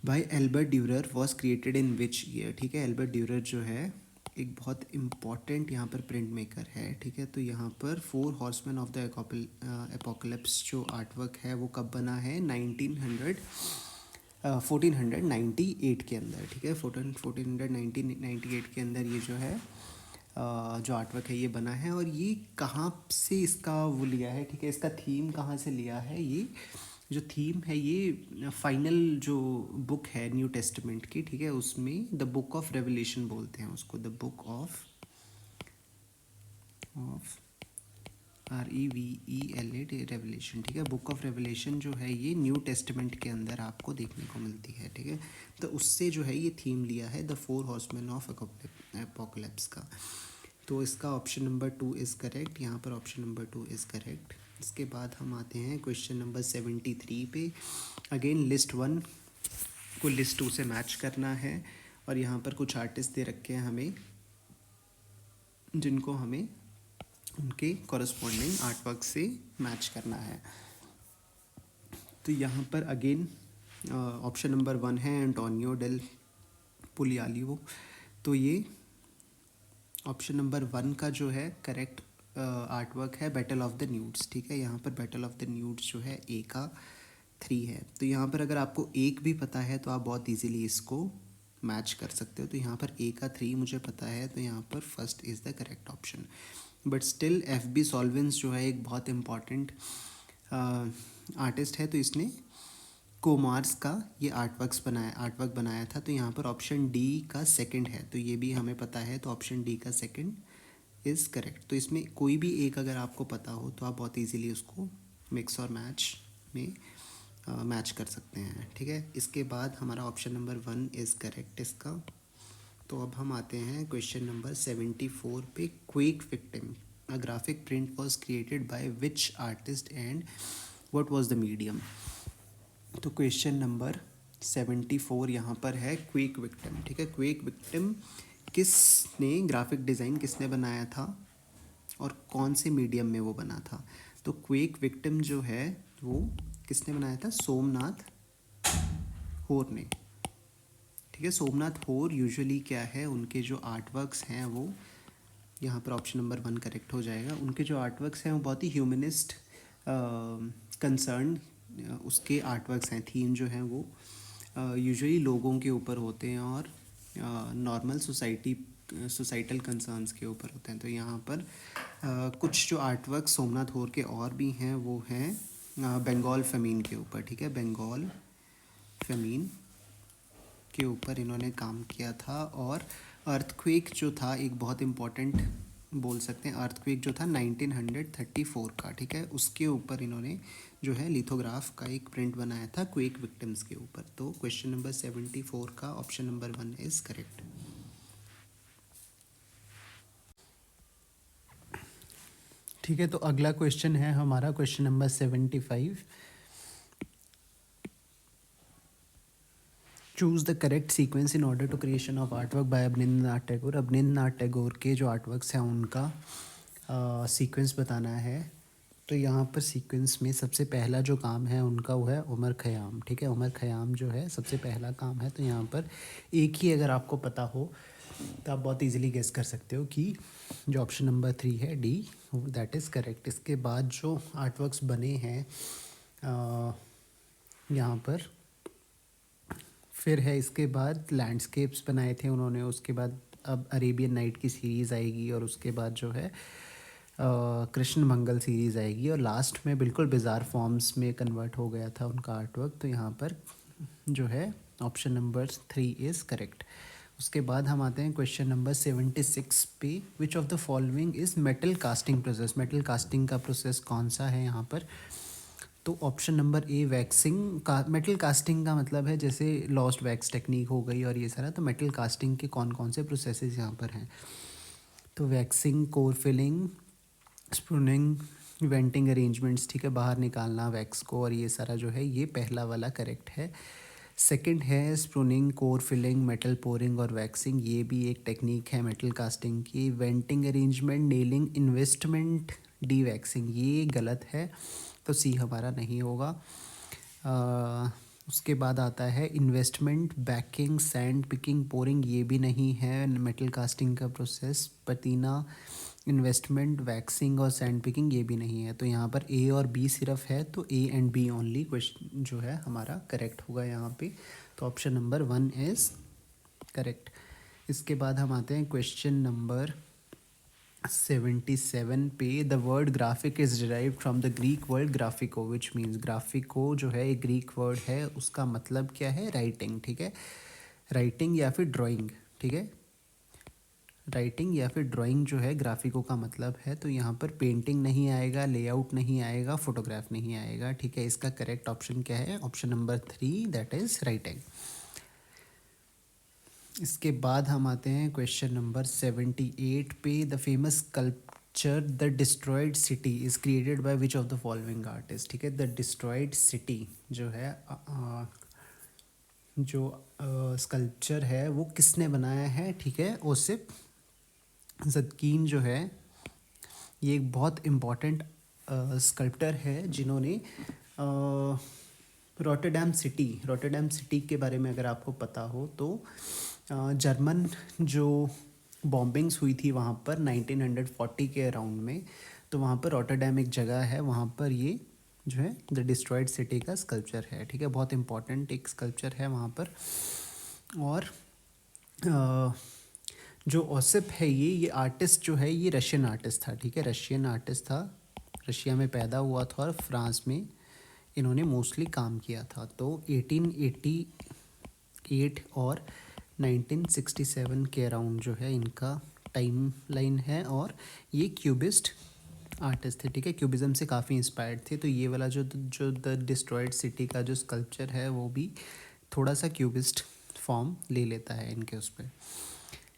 by Albert Durer was created in which year. ठीक है, एल्बर्ट ड्यूरर जो है एक बहुत इम्पॉर्टेंट यहाँ पर प्रिंट मेकर है। ठीक है, तो यहाँ पर 4 हॉर्समैन ऑफ द एपोकलिप्स जो आर्टवर्क है वो कब बना है? 1498 के अंदर। ठीक है, 1498 के अंदर ये जो है जो आर्टवर्क है ये बना है। और ये कहाँ से इसका वो लिया है? ठीक है, इसका थीम कहाँ से लिया है? ये जो थीम है ये फाइनल जो बुक है न्यू टेस्टमेंट की, ठीक है, उसमें द बुक ऑफ रेवलेशन बोलते हैं उसको, the book of REVELA revelation. ठीक है, बुक ऑफ रेवलेशन जो है ये न्यू टेस्टमेंट के अंदर आपको देखने को मिलती है। ठीक है, तो उससे जो है ये थीम लिया है द 4 हॉर्समैन ऑफ एपोकलिप्स का। तो इसका ऑप्शन नंबर 2 इज़ करेक्ट। यहाँ पर ऑप्शन नंबर 2 इज़ करेक्ट। इसके बाद हम आते हैं क्वेश्चन नंबर 73 पे। अगेन लिस्ट 1 को लिस्ट 2 से मैच करना है और यहाँ पर कुछ आर्टिस्ट दे रखे हैं हमें, जिनको हमें उनके कॉरस्पॉन्डिंग आर्टवर्क से मैच करना है। तो यहाँ पर अगेन ऑप्शन नंबर 1 है एंटोनियो डेल पुलियालियो। तो ये ऑप्शन नंबर 1 का जो है करेक्ट आर्टवर्क है बैटल ऑफ द न्यूड्स। ठीक है, यहाँ पर बैटल ऑफ द न्यूड्स जो है ए का 3 है। तो यहाँ पर अगर आपको एक भी पता है तो आप बहुत इजीली इसको मैच कर सकते हो। तो यहाँ पर ए का 3 मुझे पता है, तो यहाँ पर first is the correct option. But still FB सॉल्वेंस जो है एक बहुत इम्पॉर्टेंट आर्टिस्ट है, तो इसने कोमार्स का ये आर्टवर्क बनाया था। तो यहाँ पर ऑप्शन डी का सेकंड है, तो ये भी हमें पता है, तो ऑप्शन डी का सेकंड इज़ करेक्ट। तो इसमें कोई भी एक अगर आपको पता हो तो आप बहुत इजीली उसको मिक्स और मैच में मैच कर सकते हैं। ठीक है, इसके बाद हमारा ऑप्शन नंबर 1 इज़ करेक्ट इसका। तो अब हम आते हैं क्वेश्चन नंबर 74 पे। Quake victim a graphic print was created by which artist and what was the medium. तो क्वेश्चन नंबर 74 यहाँ पर है क्वेक विक्टिम। ठीक है, क्वेक विक्टिम किसने ग्राफिक डिज़ाइन किसने बनाया था और कौन से मीडियम में वो बना था? तो क्वेक विक्टिम जो है वो किसने बनाया था? सोमनाथ होर ने। ठीक है, सोमनाथ होर यूजुअली क्या है, उनके जो आर्टवर्क्स हैं वो, यहाँ पर ऑप्शन नंबर 1 करेक्ट हो जाएगा। उनके जो आर्टवर्क्स हैं वो बहुत ही ह्यूमनिस्ट कंसर्न उसके आर्टवर्क्स हैं। थीम जो हैं वो यूजुअली लोगों के ऊपर होते हैं और नॉर्मल सोसाइटल कंसर्न्स के ऊपर होते हैं। तो यहाँ पर कुछ जो आर्टवर्क सोमनाथ होर के और भी हैं वो हैं बंगाल फेमीन के ऊपर। ठीक है, बंगाल फेमीन के ऊपर इन्होंने काम किया था। और अर्थक्वेक जो था एक बहुत इम्पॉर्टेंट बोल सकते हैं, अर्थक्वेक जो था 1934 का। ठीक है, उसके ऊपर इन्होंने जो है लिथोग्राफ का एक प्रिंट बनाया था क्वेक विक्टिम्स के ऊपर। तो क्वेश्चन नंबर 74 का ऑप्शन नंबर 1 इज़ करेक्ट। ठीक है, तो अगला क्वेश्चन है हमारा question number 75। Choose the correct sequence in order to creation of artwork by Abanindranath Tagore. Abanindranath Tagore के जो आर्टवर्क्स हैं उनका सीक्वेंस बताना है। तो यहाँ पर सीक्वेंस में सबसे पहला जो काम है उनका वो है उमर ख़याम। ठीक है, उमर ख़याम जो है सबसे पहला काम है। तो यहाँ पर एक ही अगर आपको पता हो तो आप बहुत इजीली गेस कर सकते हो कि जो ऑप्शन नंबर 3 है डी, दैट इज़ करेक्ट। इसके बाद जो आर्टवर्क्स बने हैं यहाँ पर फिर है, इसके बाद लैंडस्केप्स बनाए थे उन्होंने। उसके बाद अब अरेबियन नाइट की सीरीज़ आएगी और उसके बाद जो है कृष्ण मंगल सीरीज़ आएगी और लास्ट में बिल्कुल बिज़ार फॉर्म्स में कन्वर्ट हो गया था उनका आर्टवर्क। तो यहाँ पर जो है ऑप्शन नंबर 3 इज़ करेक्ट। उसके बाद हम आते हैं क्वेश्चन नंबर 76 पे। विच of the following is metal casting process. Metal casting का प्रोसेस कौन सा है यहाँ पर? तो ऑप्शन नंबर ए वैक्सिंग का। मेटल कास्टिंग का मतलब है जैसे लॉस्ट वैक्स टेक्निक हो गई और ये सारा। तो मेटल कास्टिंग के कौन कौन से प्रोसेसेस यहाँ पर हैं? तो वैक्सिंग, कोर फिलिंग, स्पूनिंग, वेंटिंग अरेंजमेंट्स। ठीक है, बाहर निकालना वैक्स को और ये सारा जो है ये पहला वाला करेक्ट है। सेकंड है sprueing, core filling, metal pouring और वैक्सिंग, ये भी एक टेक्निक है मेटल कास्टिंग की। Venting arrangement, nailing, investment, dewaxing, ये गलत है, तो सी हमारा नहीं होगा। उसके बाद आता है investment, banking, sand picking, pouring, ये भी नहीं है मेटल कास्टिंग का प्रोसेस। पतीना, इन्वेस्टमेंट, वैक्सिंग और सैंड पिकिंग, ये भी नहीं है। तो यहाँ पर ए और बी सिर्फ है, तो A and B only question जो है हमारा करेक्ट होगा यहाँ पे। तो ऑप्शन नंबर 1 इज़ करेक्ट। इसके बाद हम आते हैं क्वेश्चन नंबर 77 पे। The word graphic is derived from the Greek word graphiko which means, graphiko जो है एक ग्रीक वर्ड है, उसका मतलब क्या है, राइटिंग, ठीक है, राइटिंग या फिर ड्राइंग, ठीक है, राइटिंग या फिर ड्राइंग जो है ग्राफिको का मतलब है। तो यहाँ पर पेंटिंग नहीं आएगा, लेआउट नहीं आएगा, फोटोग्राफ नहीं आएगा, ठीक है। इसका करेक्ट ऑप्शन क्या है, option number 3 that is writing. इसके बाद हम आते हैं क्वेश्चन नंबर 78 पे। The famous sculpture the destroyed city is created by which of the following artist, ठीक है। द डिस्ट्रॉयड सिटी जो है जो स्कल्पचर है वो किसने बनाया है, ठीक है, ओसिप ज़दकीन जो है, ये एक बहुत इम्पॉर्टेंट स्कल्प्टर है जिन्होंने रॉटरडैम सिटी के बारे में अगर आपको पता हो तो जर्मन जो बॉम्बिंग्स हुई थी वहाँ पर 1940 के अराउंड में, तो वहाँ पर रॉटरडैम एक जगह है, वहाँ पर ये जो है द डिस्ट्रॉयड सिटी का स्कल्पचर है, ठीक है, बहुत इंपॉर्टेंट एक स्कल्पचर है वहाँ पर। और जो ओसिप है ये आर्टिस्ट जो है ये रशियन आर्टिस्ट था, ठीक है, रशियन आर्टिस्ट था, रशिया में पैदा हुआ था और फ्रांस में इन्होंने मोस्टली काम किया था। तो 1888 और 1967 के अराउंड जो है इनका टाइम लाइन है, और ये क्यूबिस्ट आर्टिस्ट थे, ठीक है, क्यूबिज्म से काफ़ी इंस्पायर्ड थे। तो ये वाला जो द डिस्ट्रॉयड सिटी का जो स्कल्पचर है वो भी थोड़ा सा क्यूबिस्ट फॉर्म ले लेता है इनके उस पर।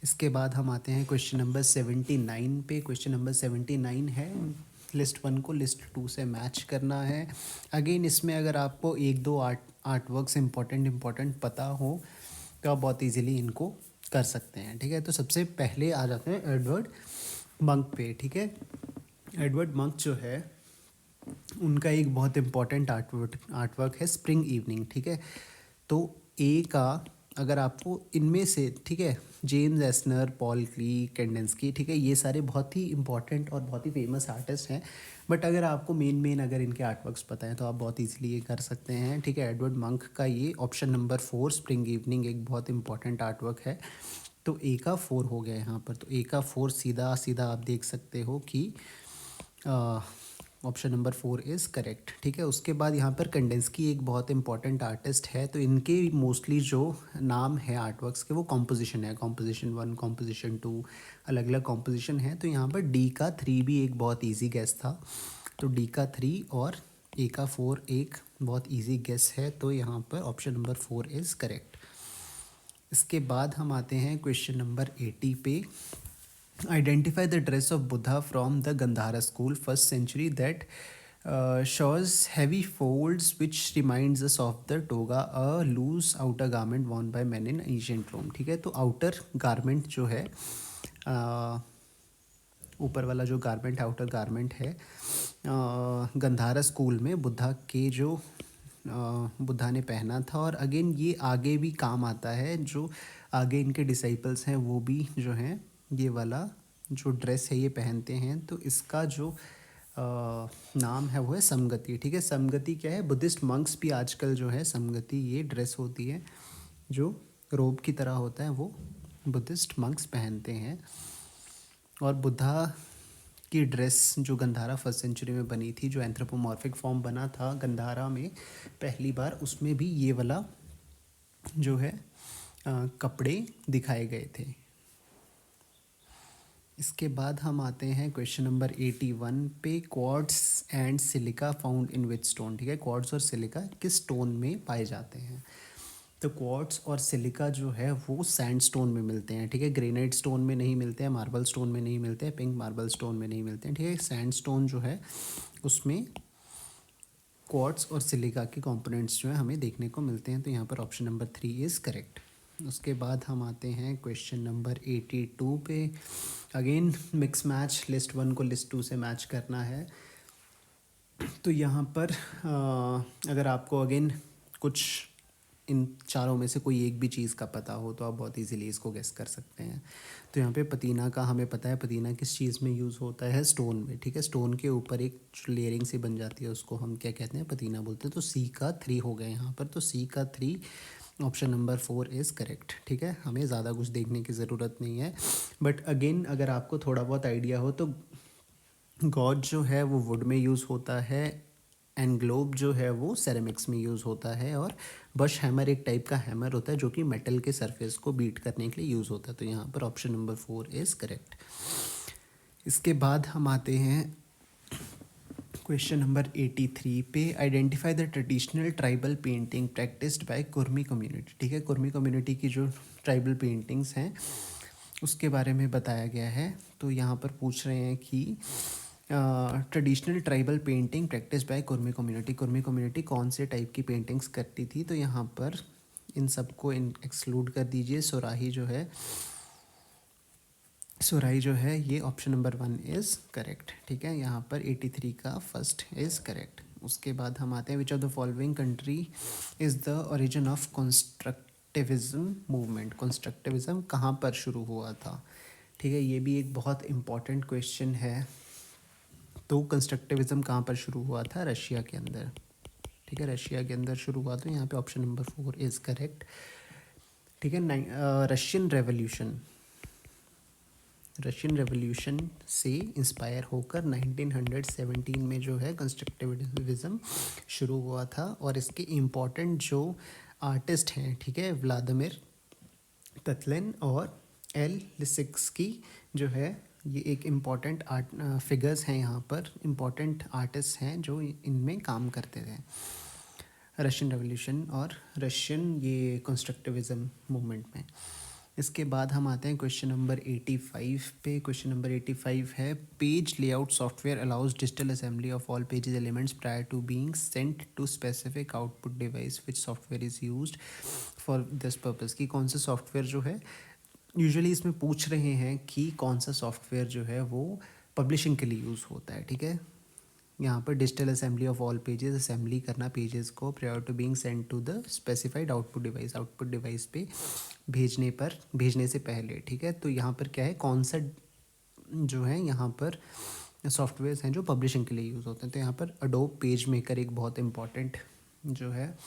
इसके बाद हम आते हैं क्वेश्चन नंबर 79 पे। क्वेश्चन नंबर 79 है, लिस्ट 1 को लिस्ट 2 से मैच करना है। अगेन इसमें अगर आपको एक दो आर्ट वर्क्स इम्पॉर्टेंट पता हो तो आप बहुत इजीली इनको कर सकते हैं, ठीक है। तो सबसे पहले आ जाते हैं एडवर्ड मंक पे, ठीक है। एडवर्ड मंक जो है उनका एक बहुत इम्पॉर्टेंट आर्ट वर्क है स्प्रिंग इवनिंग, ठीक है। तो ए का अगर आपको इनमें से, ठीक है, जेम्स एस्नर, पॉल क्ली, कैंडेंस्की, ठीक है, ये सारे बहुत ही इंपॉर्टेंट और बहुत ही फेमस आर्टिस्ट हैं। बट अगर आपको मेन अगर इनके आर्टवर्क्स पता है तो आप बहुत इजीली ये कर सकते हैं, ठीक है। एडवर्ड मंक का ये ऑप्शन नंबर 4 स्प्रिंग इवनिंग एक बहुत इंपॉर्टेंट आर्टवर्क है। तो ए का 4 हो गया यहाँ पर, तो ए का 4 सीधा सीधा आप देख सकते हो कि ऑप्शन नंबर 4 इज़ करेक्ट, ठीक है। उसके बाद यहाँ पर कंडेंस्की एक बहुत इंपॉर्टेंट आर्टिस्ट है, तो इनके मोस्टली जो नाम है आर्टवर्क्स के वो कॉम्पोजिशन है, कॉम्पोजिशन 1, कॉम्पोजिशन 2, अलग अलग कॉम्पोजिशन है। तो यहाँ पर डी का 3 भी एक बहुत ईजी गेस था, तो डी का 3 और ए का 4 एक बहुत ईजी गेस है, तो यहाँ पर ऑप्शन नंबर 4 इज़ करेक्ट। इसके बाद हम आते हैं क्वेश्चन नंबर 80 पे। Identify the dress of Buddha from the Gandhara school, 1st century, that shows heavy folds which reminds us of the toga, a loose outer garment worn by men in ancient Rome, ठीक है। तो outer garment जो है ऊपर वाला जो garment outer garment है Gandhara school में बुद्धा के जो बुद्धा ने पहना था। और अगेन ये आगे भी काम आता है, जो आगे इनके डिसाइपल्स हैं वो भी जो हैं ये वाला जो ड्रेस है ये पहनते हैं। तो इसका जो नाम है वो है समगति, ठीक है। समगति क्या है, बुद्धिस्ट मंक्स भी आजकल जो है समगति ये ड्रेस होती है जो रोब की तरह होता है, वो बुद्धिस्ट मंक्स पहनते हैं। और बुद्धा की ड्रेस जो गंधारा 1st सेंचुरी में बनी थी, जो एंथ्रोपोमॉर्फिक फॉर्म बना था गंधारा में पहली बार, उसमें भी ये वाला जो है कपड़े दिखाए गए थे। इसके बाद हम आते हैं क्वेश्चन नंबर 81 पे। Quartz and silica found in which stone, ठीक है, क्वार्ट्स और सिलिका किस स्टोन में पाए जाते हैं। तो क्वार्ट्स और सिलिका जो है वो सैंडस्टोन में मिलते हैं, ठीक है, ग्रेनाइट स्टोन में नहीं मिलते हैं, मार्बल स्टोन में नहीं मिलते हैं, पिंक मार्बल स्टोन में नहीं मिलते हैं, ठीक है। सैंडस्टोन जो है उसमें क्वार्ट्स और सिलिका के कंपोनेंट्स जो है हमें देखने को मिलते हैं। तो यहाँ पर ऑप्शन नंबर 3 इज़ करेक्ट। उसके बाद हम आते हैं क्वेश्चन नंबर 82 पे। अगेन मिक्स मैच, लिस्ट 1 को लिस्ट 2 से मैच करना है। तो यहाँ पर अगर आपको अगेन कुछ इन चारों में से कोई एक भी चीज़ का पता हो तो आप बहुत इजीली इसको गेस कर सकते हैं। तो यहाँ पे पतीना का हमें पता है, पतीना किस चीज़ में यूज़ होता है, स्टोन में, ठीक है। स्टोन के ऊपर एक लेयरिंग सी बन जाती है, उसको हम क्या कहते हैं, पतीना बोलते हैं। तो सी का 3 हो गए यहाँ पर। तो सी का 3 ऑप्शन नंबर 4 इज़ करेक्ट, ठीक है। हमें ज़्यादा कुछ देखने की ज़रूरत नहीं है। बट अगेन अगर आपको थोड़ा बहुत आइडिया हो तो गॉज जो है वो वुड में यूज़ होता है, एंड ग्लोब जो है वो सेरेमिक्स में यूज़ होता है, और बश हैमर एक टाइप का हैमर होता है जो कि मेटल के सरफेस को बीट करने के लिए यूज़ होता है। तो यहाँ पर ऑप्शन नंबर 4 इज़ करेक्ट। इसके बाद हम आते हैं क्वेश्चन नंबर 83 पे। Identify the traditional tribal painting practised by Kurmi community, ठीक है। कुर्मी कम्युनिटी की जो ट्राइबल पेंटिंग्स हैं उसके बारे में बताया गया है। तो यहाँ पर पूछ रहे हैं कि traditional tribal painting practice by Kurmi community, Kurmi community कौन से टाइप की पेंटिंग्स करती थी। तो यहाँ पर इन सबको एक्सक्लूड कर दीजिए। सुराही जो है ये ऑप्शन नंबर 1 इज़ करेक्ट, ठीक है। यहाँ पर 83 का फर्स्ट इज़ करेक्ट। उसके बाद हम आते हैं, विच of the following country is the origin of constructivism movement. Constructivism कहाँ पर शुरू हुआ था, ठीक है। ये भी एक बहुत इंपॉर्टेंट क्वेश्चन है। तो कंस्ट्रक्टिविज्म कहाँ पर शुरू हुआ था, रशिया के अंदर, ठीक है। रशिया के अंदर शुरू हुआ। तो यहाँ पे ऑप्शन नंबर 4 इज़ करेक्ट, ठीक है। रशियन रेवोल्यूशन से इंस्पायर होकर 1917 में जो है कंस्ट्रक्टिविज्म शुरू हुआ था। और इसके इम्पॉर्टेंट जो आर्टिस्ट हैं, ठीक है, व्लादिमीर तत्लिन और एल लिसिक्स्की जो है, ये एक इम्पॉर्टेंट आर्ट फिगर्स हैं, यहाँ पर इम्पॉर्टेंट आर्टिस्ट हैं जो इनमें काम करते थे, रशियन रेवोल्यूशन और रशियन ये कंस्ट्रक्टिविज्म मूवमेंट में। इसके बाद हम आते हैं क्वेश्चन नंबर 85 पे। क्वेश्चन नंबर 85 है, page layout software allows digital assembly of all pages elements prior to being sent to specific output device, which software is used for this purpose. की कौन सा सॉफ्टवेयर जो है, यूजुअली इसमें पूछ रहे हैं कि कौन सा सॉफ्टवेयर जो है वो पब्लिशिंग के लिए यूज़ होता है, ठीक है। यहाँ पर digital assembly of all pages, assembly करना पेजेस को prior to being send to the specified output device, output device पे भेजने से पहले, ठीक है। तो यहाँ पर क्या है, कौन सा जो है यहाँ पर सॉफ्टवेयर्स हैं जो पब्लिशिंग के लिए यूज़ होते हैं। तो यहाँ पर अडोब पेज मेकर एक बहुत इंपॉर्टेंट जो है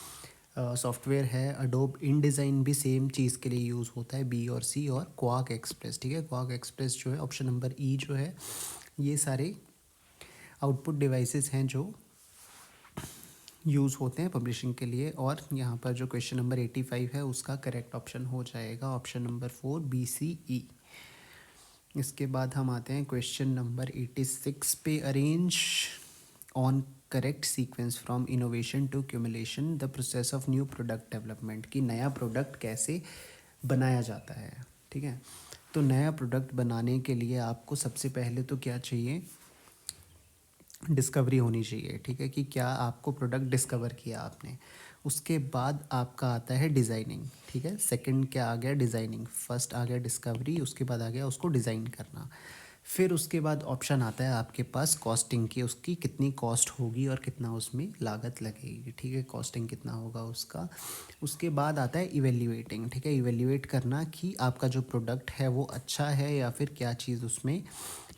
सॉफ्टवेयर है। अडोब इन डिज़ाइन भी सेम चीज़ के लिए यूज़ होता है, बी और सी, और क्वाक एक्सप्रेस, ठीक है। क्वाक एक्सप्रेस जो है ऑप्शन नंबर ई जो है, ये सारे आउटपुट डिवाइसेस हैं जो यूज़ होते हैं पब्लिशिंग के लिए। और यहाँ पर जो क्वेश्चन नंबर 85 है उसका करेक्ट ऑप्शन हो जाएगा ऑप्शन नंबर 4 BCE। इसके बाद हम आते हैं क्वेश्चन नंबर 86 पे। Arrange on correct sequence from innovation to cumulation the process of new product development. की नया प्रोडक्ट कैसे बनाया जाता है, ठीक है। तो नया प्रोडक्ट बनाने के लिए आपको सबसे पहले तो क्या चाहिए, डिस्कवरी होनी चाहिए, ठीक है, कि क्या आपको प्रोडक्ट डिस्कवर किया आपने। उसके बाद आपका आता है डिज़ाइनिंग, ठीक है। सेकंड क्या आ गया, डिज़ाइनिंग। फर्स्ट आ गया डिस्कवरी, उसके बाद आ गया उसको डिज़ाइन करना। फिर उसके बाद ऑप्शन आता है आपके पास कॉस्टिंग की, उसकी कितनी कॉस्ट होगी और कितना उसमें लागत लगेगी, ठीक है, कॉस्टिंग कितना होगा उसका। उसके बाद आता है इवेल्युएटिंग, ठीक है, इवेल्युएट करना कि आपका जो प्रोडक्ट है वो अच्छा है या फिर क्या चीज़ उसमें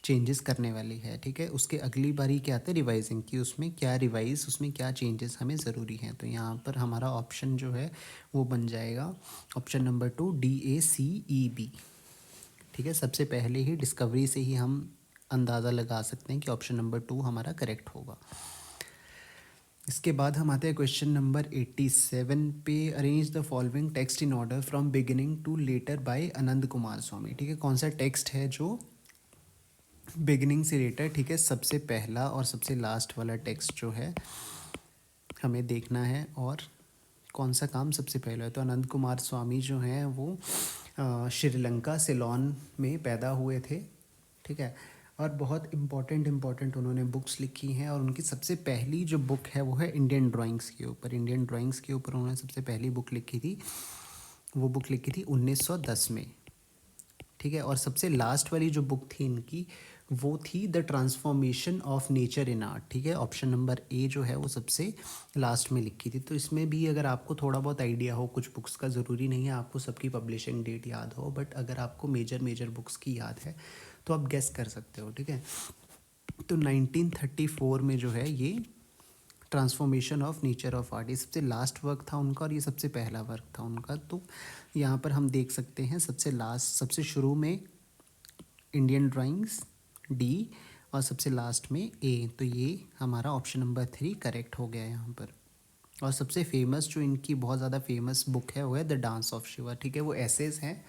चेंजेस करने वाली है, ठीक है। उसके अगली बारी क्या आता है, रिवाइजिंग, की उसमें क्या रिवाइज, उसमें क्या चेंजेस हमें ज़रूरी हैं। तो यहाँ पर हमारा ऑप्शन जो है वो बन जाएगा ऑप्शन नंबर 2 DACEB, ठीक है। सबसे पहले ही डिस्कवरी से ही हम अंदाज़ा लगा सकते हैं कि ऑप्शन नंबर 2 हमारा करेक्ट होगा। इसके बाद हम आते हैं क्वेश्चन नंबर 87 पे। Arrange the following text in order from beginning to later by Anand Kumar Swamy, ठीक है। कौन सा टेक्स्ट है जो बिगिनिंग से लेटर, ठीक है, सबसे पहला और सबसे लास्ट वाला टेक्स्ट जो है हमें देखना है, और कौन सा काम सबसे पहले है। तो आनंद कुमार स्वामी जो हैं वो श्रीलंका सिलोन में पैदा हुए थे, ठीक है। और बहुत इम्पोर्टेंट उन्होंने बुक्स लिखी हैं। और उनकी सबसे पहली जो बुक है वो है इंडियन ड्राइंग्स के ऊपर। इंडियन ड्राइंग्स के ऊपर उन्होंने सबसे पहली बुक लिखी थी, वो बुक लिखी थी 1910 में, ठीक है। और सबसे लास्ट वाली जो बुक थी इनकी वो थी the transformation of nature in art, ठीक है। ऑप्शन नंबर ए जो है वो सबसे लास्ट में लिखी थी। तो इसमें भी अगर आपको थोड़ा बहुत आइडिया हो, कुछ बुक्स का ज़रूरी नहीं है आपको सबकी पब्लिशिंग डेट याद हो, बट अगर आपको मेजर बुक्स की याद है तो आप गेस कर सकते हो, ठीक है। तो 1934 में जो है ये transformation of nature of art, ये सबसे लास्ट वर्क था उनका और ये सबसे पहला वर्क था उनका। तो यहाँ पर हम देख सकते हैं सबसे लास्ट, सबसे शुरू में इंडियन ड्राइंग्स डी और सबसे लास्ट में ए। तो ये हमारा ऑप्शन नंबर 3 करेक्ट हो गया यहाँ पर। और सबसे फेमस जो इनकी बहुत ज़्यादा फेमस बुक है वो है द डांस ऑफ शिवा, ठीक है। वो एसेज हैं।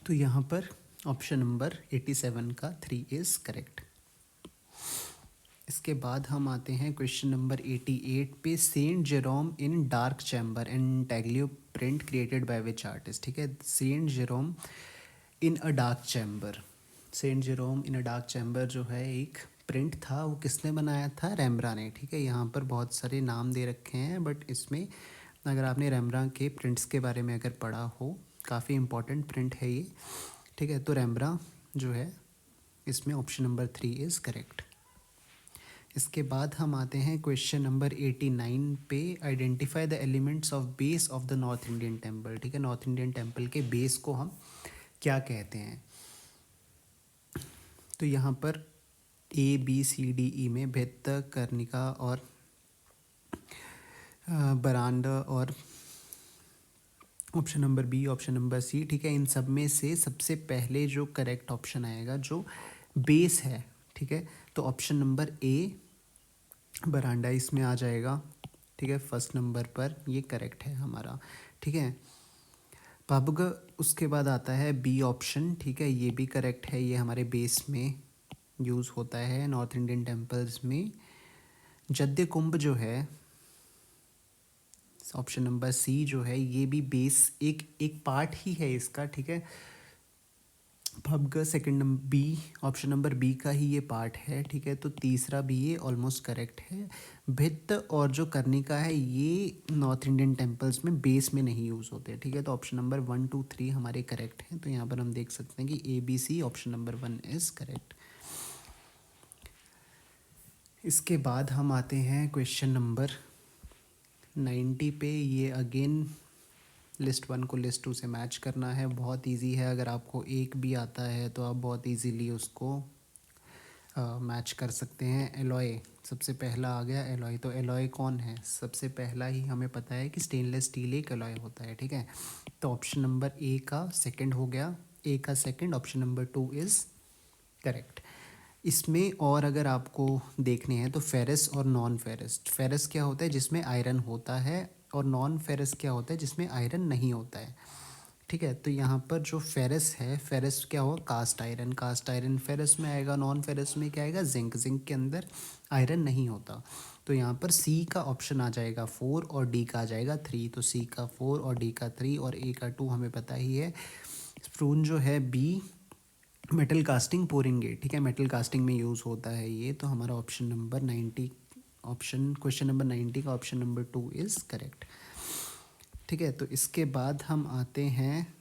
तो यहाँ पर ऑप्शन नंबर 87 का 3 इज़ करेक्ट। इसके बाद हम आते हैं क्वेश्चन नंबर 88 पे। Saint Jerome in dark chamber and taglio print created by which artist, ठीक है। Saint Jerome in a dark chamber, Saint Jerome in a dark chamber जो है एक प्रिंट था, वो किसने बनाया था? रेम्ब्रा ने, ठीक है। यहाँ पर बहुत सारे नाम दे रखे हैं बट इसमें अगर आपने रेम्ब्रा के प्रिंट्स के बारे में अगर पढ़ा हो, काफ़ी इंपॉर्टेंट प्रिंट है ये, ठीक है। तो रेम्ब्रा जो है इसमें ऑप्शन नंबर 3 इज़ करेक्ट। इसके बाद हम आते हैं क्वेश्चन नंबर 89 पे। Identify the elements of base of the north Indian temple, ठीक है। नॉर्थ इंडियन टेम्पल के बेस को हम क्या कहते हैं? तो यहाँ पर ए बी सी डी ई में भित्त, कर्णिका और बरांडा और option number B, option number C, ठीक है। इन सब में से सबसे पहले जो करेक्ट ऑप्शन आएगा जो बेस है, ठीक है, तो ऑप्शन नंबर ए बरांडा इसमें आ जाएगा, ठीक है। फर्स्ट नंबर पर ये करेक्ट है हमारा, ठीक है। पबग उसके बाद आता है बी ऑप्शन, ठीक है, ये भी करेक्ट है। ये हमारे बेस में यूज़ होता है नॉर्थ इंडियन टेम्पल्स में। जद्य कुंभ जो है ऑप्शन नंबर सी जो है ये भी बेस एक एक पार्ट ही है इसका, ठीक है। पबग second number B, option number B का ही ये पार्ट है, ठीक है। तो तीसरा भी ये ऑलमोस्ट करेक्ट है। भित्त और जो कर्णिका है ये नॉर्थ इंडियन टेम्पल्स में बेस में नहीं यूज़ होते, ठीक है। तो ऑप्शन नंबर 1 2 3 हमारे करेक्ट हैं। तो यहाँ पर हम देख सकते हैं कि A B C option number 1 is correct. इसके बाद हम आते हैं क्वेश्चन नंबर 90 पे। ये अगेन लिस्ट 1 को लिस्ट 2 से मैच करना है, बहुत इजी है। अगर आपको एक भी आता है तो आप बहुत इजीली उसको मैच कर सकते हैं। एलॉय सबसे पहला आ गया, एलॉय। तो एलॉय कौन है? सबसे पहला ही हमें पता है कि स्टेनलेस स्टील एक एलॉय होता है, ठीक है। तो ऑप्शन नंबर ए का सेकंड हो गया, ए का second, option number 2 is correct. इसमें और अगर आपको देखने हैं तो फेरस और नॉन फेरस। फेरस क्या होता है? जिसमें आयरन होता है, और नॉन फेरस क्या होता है? जिसमें आयरन नहीं होता है, ठीक है। तो यहाँ पर जो फेरस है, फेरस क्या होगा? Cast iron, cast iron ferrous में आएगा। नॉन फेरस में क्या आएगा? जिंक, जिंक के अंदर आयरन नहीं होता। तो यहाँ पर सी का ऑप्शन आ जाएगा 4 और डी का आ जाएगा 3। तो सी का 4 और डी का 3 और ए का 2 हमें पता ही है। स्प्रून जो है बी, मेटल कास्टिंग पोरेंगे, ठीक है, मेटल कास्टिंग में यूज़ होता है ये। तो हमारा option number 90, option question number 90 का ऑप्शन नंबर 2 इज़ करेक्ट, ठीक है। तो इसके बाद हम आते हैं